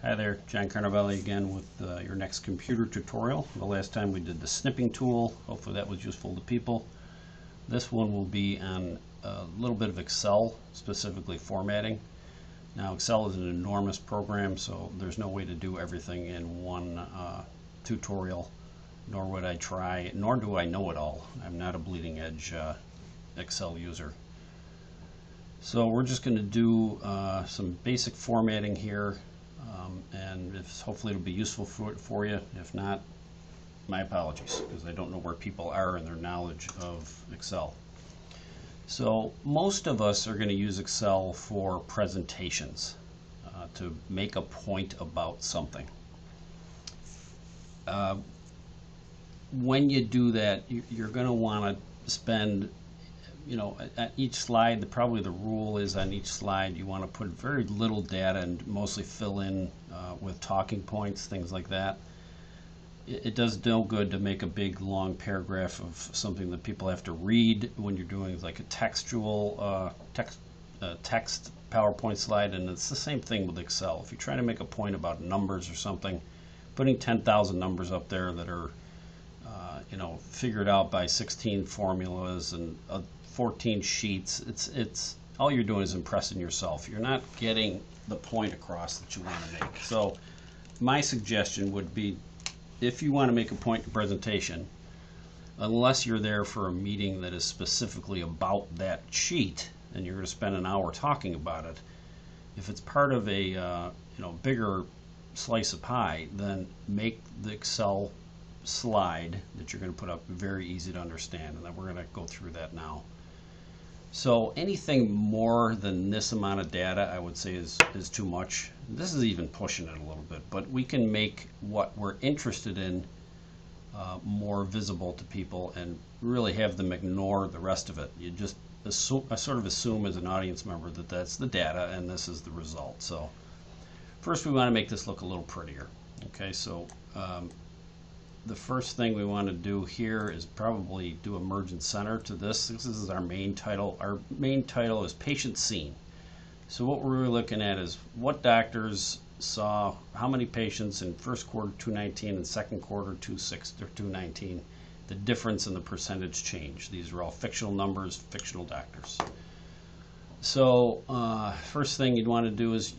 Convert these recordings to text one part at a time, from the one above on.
Hi there, John Carnavelli again with your next computer tutorial. The last time we did the snipping tool. Hopefully that was useful to people. This one will be on a little bit of Excel, specifically formatting. Now Excel is an enormous program, so there's no way to do everything in one tutorial, nor would I try, nor do I know it all. I'm not a bleeding edge Excel user. So we're just going to do some basic formatting here. And hopefully it'll be useful for you. If not, my apologies, because I don't know where people are in their knowledge of Excel. So most of us are going to use Excel for presentations, to make a point about something. When you do that, you're going to want to spend, at each slide, probably the rule is on each slide you want to put very little data and mostly fill in with talking points, things like that. It does no good to make a big long paragraph of something that people have to read when you're doing like a textual text PowerPoint slide, and it's the same thing with Excel. If you're trying to make a point about numbers or something, putting 10,000 numbers up there that are figured out by 16 formulas and 14 sheets, it's all you're doing is impressing yourself. You're not getting the point across that you want to make. So my suggestion would be, if you want to make a point in presentation, unless you're there for a meeting that is specifically about that sheet and you're going to spend an hour talking about it, if it's part of a bigger slice of pie, then make the Excel slide that you're going to put up very easy to understand, and then we're going to go through that now. So anything more than this amount of data, I would say, is too much. This is even pushing it a little bit, but we can make what we're interested in more visible to people and really have them ignore the rest of it. You just sort of assume as an audience member that that's the data and this is the result. So first we want to make this look a little prettier. Okay, so the first thing we want to do here is probably do a merge and center to this. This is our main title. Our main title is Patient Scene. So what we're really looking at is what doctors saw, how many patients in first quarter 2019 and second quarter 2019, the difference in the percentage change. These are all fictional numbers, fictional doctors. So first thing you'd want to do is,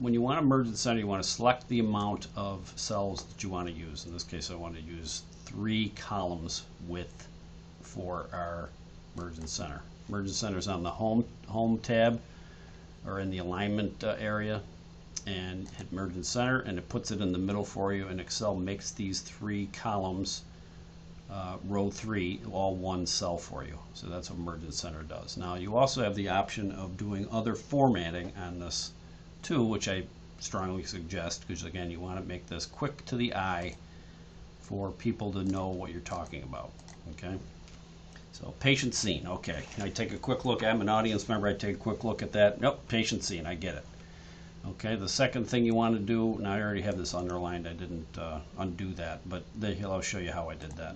when you want to merge and center, you want to select the amount of cells that you want to use. In this case, I want to use 3 columns width for our merge and center. Merge and center is on the home tab or in the alignment area, and hit merge and center, and it puts it in the middle for you, and Excel makes these 3 columns row 3 all one cell for you. So that's what merge and center does. Now you also have the option of doing other formatting on this too, which I strongly suggest, because again, you want to make this quick to the eye for people to know what you're talking about. Okay, so patient scene. Okay, I take a quick look. I'm an audience member. I take a quick look at that. Nope, patient scene. I get it. Okay, the second thing you want to do, now I already have this underlined. I didn't undo that, but I'll show you how I did that.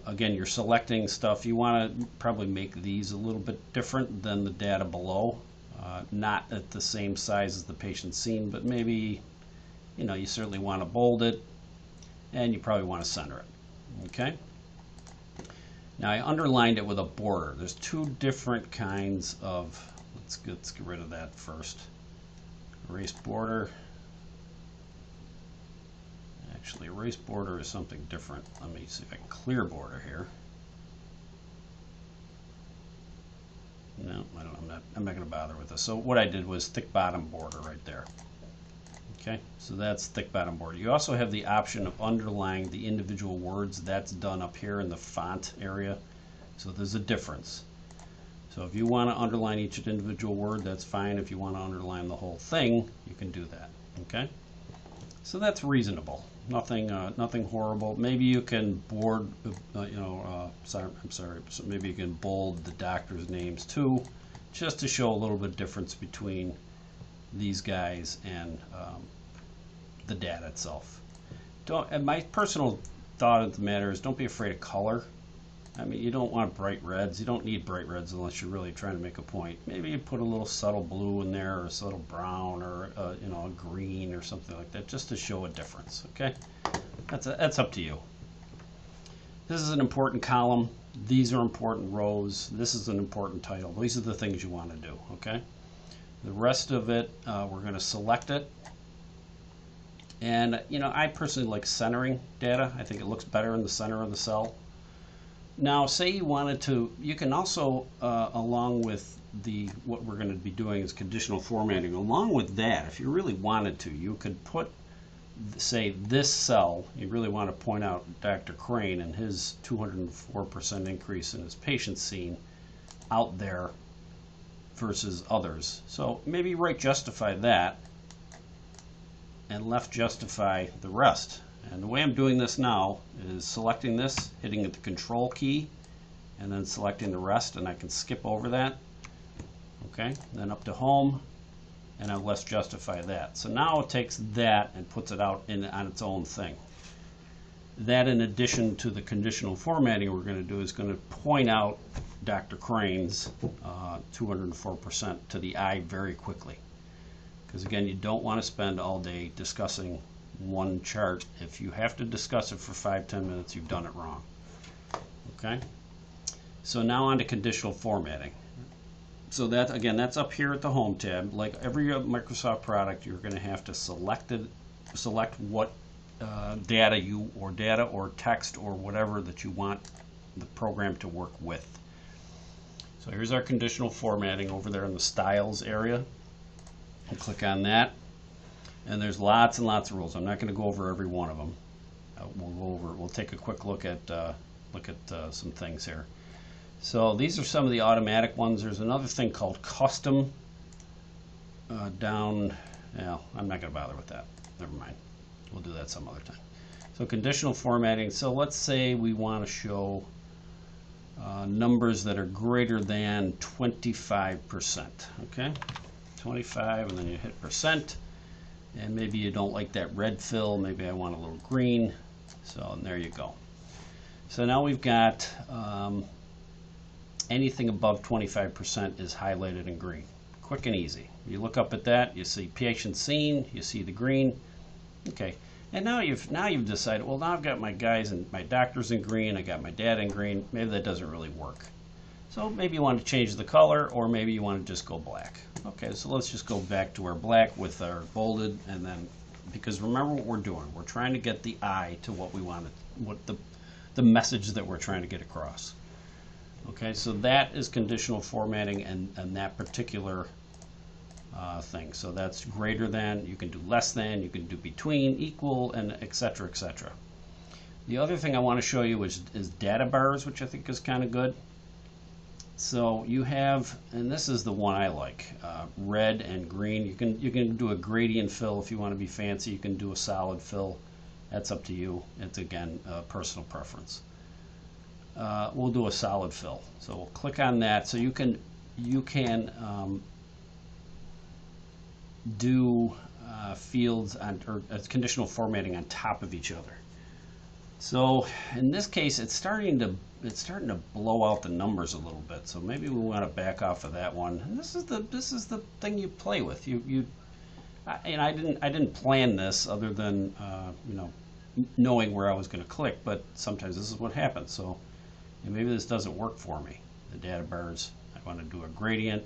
Again, you're selecting stuff. You want to probably make these a little bit different than the data below. Not at the same size as the patient scene, but maybe, you certainly want to bold it, and you probably want to center it. Okay? Now I underlined it with a border. There's 2 different kinds of, let's get rid of that first. Erase border. Actually, erase border is something different. Let me see if I can clear border here. No, I'm not going to bother with this. So what I did was thick bottom border right there. Okay, so that's thick bottom border. You also have the option of underlining the individual words. That's done up here in the font area. So there's a difference. So if you want to underline each individual word, that's fine. If you want to underline the whole thing, you can do that. Okay, so that's reasonable. Nothing horrible. Maybe you can bold, So maybe you can bold the doctors' names too, just to show a little bit of difference between these guys and the data itself. And my personal thought of the matter is, don't be afraid of color. I mean, you don't want bright reds. You don't need bright reds unless you're really trying to make a point. Maybe you put a little subtle blue in there, or a subtle brown, or green or something like that, just to show a difference. Okay, that's up to you. This is an important column. These are important rows. This is an important title. These are the things you want to do. Okay, the rest of it, we're going to select it. And I personally like centering data. I think it looks better in the center of the cell. Now, say you wanted to, you can also, along with what we're going to be doing is conditional formatting. Along with that, if you really wanted to, you could put, say, this cell. You really want to point out Dr. Crane and his 204% increase in his patient seen out there versus others. So maybe right justify that and left justify the rest. And the way I'm doing this now is selecting this, hitting the control key, and then selecting the rest, and I can skip over that. Okay, then up to home, and I'll left justify that. So now it takes that and puts it out on its own thing. That, in addition to the conditional formatting we're going to do, is going to point out Dr. Crane's 204% to the eye very quickly. Because again, you don't want to spend all day discussing one chart. If you have to discuss it for 5-10 minutes, you've done it wrong. Okay, so now on to conditional formatting. So that, again, that's up here at the Home tab. Like every Microsoft product, you're going to have to select what data or text or whatever that you want the program to work with. So here's our conditional formatting over there in the styles area. I'll click on that, and there's lots and lots of rules. I'm not going to go over every one of them. We'll take a quick look at some things here. So these are some of the automatic ones. There's another thing called custom down. Well, I'm not going to bother with that. Never mind. We'll do that some other time. So conditional formatting. So let's say we want to show numbers that are greater than 25%. Okay, 25, and then you hit percent. And maybe you don't like that red fill. Maybe I want a little green. So and there you go. So now we've got anything above 25% is highlighted in green. Quick and easy. You look up at that, you see patient seen, you see the green. Okay, and now you've decided, well, now I've got my guys and my doctors in green, I got my dad in green. Maybe that doesn't really work. So maybe you want to change the color, or maybe you want to just go black. Okay, so let's just go back to our black with our bolded, and then, because remember what we're doing, we're trying to get the eye to what we want, what the message that we're trying to get across. Okay, so that is conditional formatting and that particular thing. So that's greater than, you can do less than, you can do between, equal, and etc., etc. The other thing I want to show you is data bars, which I think is kind of good. So you have, and this is the one I like, red and green. You can do a gradient fill if you want to be fancy. You can do a solid fill. That's up to you. It's again personal preference. We'll do a solid fill. So we'll click on that. So you can do fields or conditional formatting on top of each other. So in this case, it's starting to blow out the numbers a little bit. So maybe we want to back off of that one. And this is the thing you play with. And I didn't plan this other than knowing where I was going to click. But sometimes this is what happens. So maybe this doesn't work for me. The data bars. I want to do a gradient.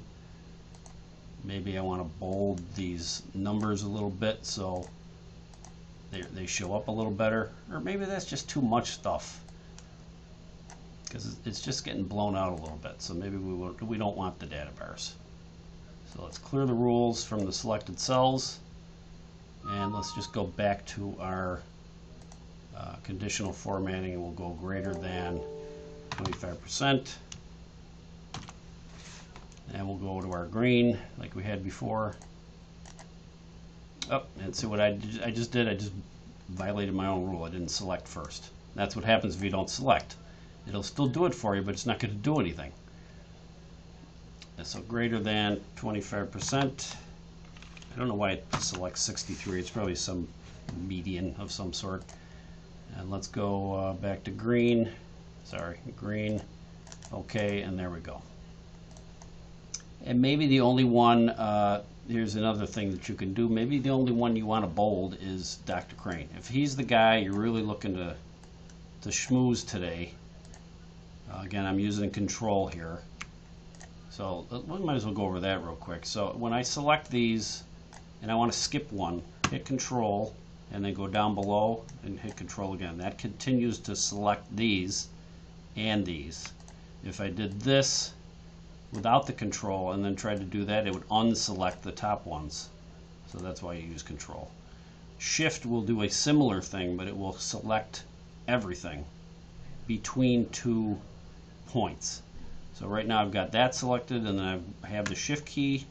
Maybe I want to bold these numbers a little bit so they show up a little better, or maybe that's just too much stuff because it's just getting blown out a little bit. So maybe we don't want the data bars. So let's clear the rules from the selected cells, and let's just go back to our conditional formatting, and we'll go greater than 25%, and we'll go to our green like we had before. Oh, and see what I just did? I just violated my own rule. I didn't select first. That's what happens if you don't select. It'll still do it for you, but it's not going to do anything. And so greater than 25%. I don't know why it selects 63. It's probably some median of some sort. And let's go back to green. Sorry, green. Okay, and there we go. And maybe the only one here's another thing that you can do. Maybe the only one you want to bold is Dr. Crane. If he's the guy you're really looking to schmooze today, again, I'm using control here. So we might as well go over that real quick. So when I select these and I want to skip one, hit control and then go down below and hit control again. That continues to select these and these. If I did this without the control and then tried to do that, it would unselect the top ones. So that's why you use control. Shift will do a similar thing, but it will select everything between 2 points. So right now I've got that selected, and then I have the shift key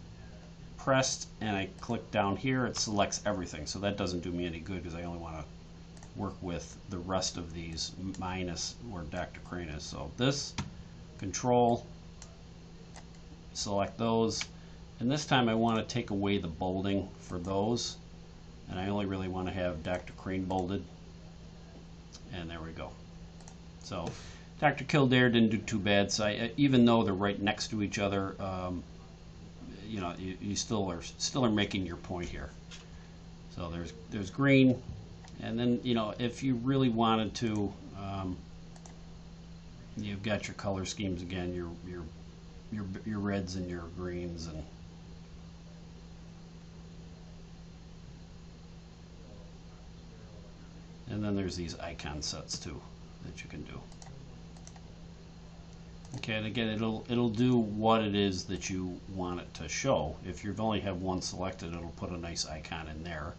pressed and I click down here, it selects everything. So that doesn't do me any good because I only want to work with the rest of these minus where Dr. Crane is. So this, control, select those, and this time I want to take away the bolding for those, and I only really want to have Dr. Crane bolded, and there we go. So Dr. Kildare didn't do too bad. So even though they're right next to each other, you know, you still are making your point here. So there's green, and then, you know, if you really wanted to, you've got your color schemes again, your reds and your greens, and then there's these icon sets too that you can do. Okay, and again, it'll do what it is that you want it to show. If you only have one selected, it'll put a nice icon in there.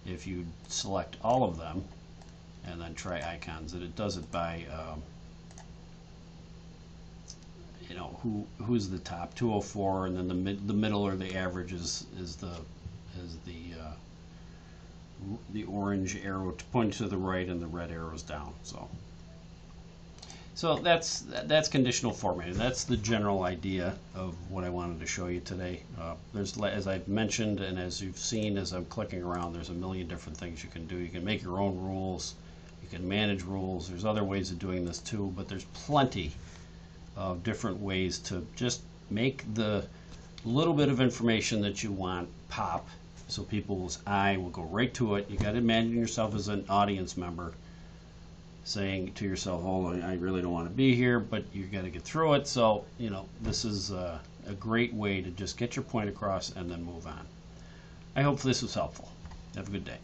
If you select all of them and then try icons, and it does it by you know, who's the top 204, and then the middle or the average is the orange arrow to point to the right and the red arrows down. So that's conditional formatting. That's the general idea of what I wanted to show you today. There's, as I've mentioned and as you've seen as I'm clicking around, there's a million different things you can do. You can make your own rules. You can manage rules. There's other ways of doing this too, but there's plenty of different ways to just make the little bit of information that you want pop so people's eye will go right to it. You got to imagine yourself as an audience member saying to yourself, oh, I really don't want to be here, but you got to get through it. So, you know, this is a great way to just get your point across and then move on. I hope this was helpful. Have a good day.